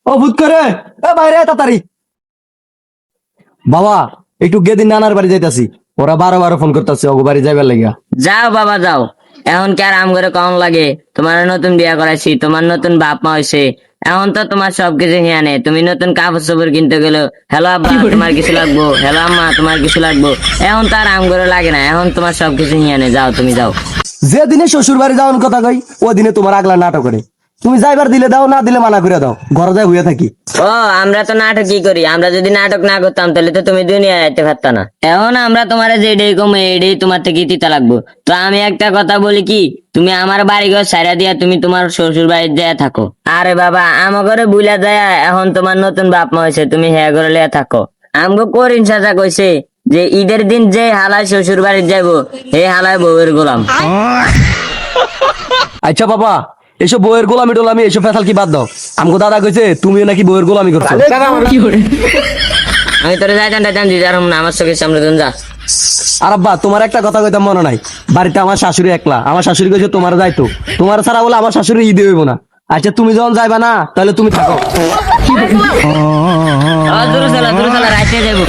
ও ভূত করে এ বাইরে আয় তাড়াতাড়ি। বাবা একটু গেদিন নানার বাড়ি যাইতাছি, ওরা 12 ফোন করতেছে ওগো বাড়ি যাইবার লাগিয়া। যাও বাবা যাও, এখন কি আর আম করে কেমন লাগে? তোমার নতুন বিয়া করাইছি, তোমার নতুন বাপ মা হয়েছে, এখন তো তোমার সবকিছু হিয়া নেই। তুমি নতুন কাপড় চোপড় কিনতে গেলো, হ্যালো আব্বা তোমার কিছু লাগবো, হ্যালো আম্মা তোমার কিছু লাগবো। এখন তো আর আম করে লাগে না, এখন তোমার সবকিছু হিয়া নেই। যাও তুমি যাও। যে দিনে শ্বশুর বাড়ি যাওয়ার কথা কই ও দিনে তোমার আগলা নাটক করে। তুমি যাইবার দিলে দাও, না দিলে মানা করে দাও, ঘরে যাই হইয়া থাকি। ও আমরা তো নাটক কি করি? আমরা যদি নাটক না করতাম তাহলে তো তুমি দুনিয়ায় আইতে পারতা না। এখন আমরা তোমার যেটাই কমে এটাই তোমার থেকে তিতা লাগবো। তো আমি একটা কথা বলি কি, তুমি আমার বাড়ি ঘর ছাইড়া দিয়া তুমি তোমার শ্বশুর বাড়ি যায় থাকো। আরে বাবা আমার ঘরে বুইলা যায়, এখন তোমার নতুন বাপ মা হয়েছে, তুমি হ্যাঁ ঘরে লিয়া থাকো। আমগো করিন চাচা কইছে যে ঈদের দিন যে হালায় শ্বশুর বাড়ি যাইবো এই হালায় বউয়ের গোলাম। আচ্ছা বাবা, এসব বইয়ের গোলামি টোলামি এসব ফেসাল কি বাদ দাও। আমগো দাদা কইছে তুমিও নাকি বইয়ের গোলামি করছো। আমি তোরে যাইতাম টাইতাম দিতে পারবো না, আমার চোখের সামনে তুমি যা। আর আব্বা তোমার একটা কথা কইতাম মনে নাই, বাড়িতে আমার শাশুড়ি একলা, আমার শাশুড়ি কইছে তোমার যাইতো, তোমার ছাড়া বলে আমার শাশুড়ি ঈদে হইব না। আচ্ছা তুমি যখন যাইবা না তাহলে তুমি থাকো। দূরে চলা রাইতে যাবো।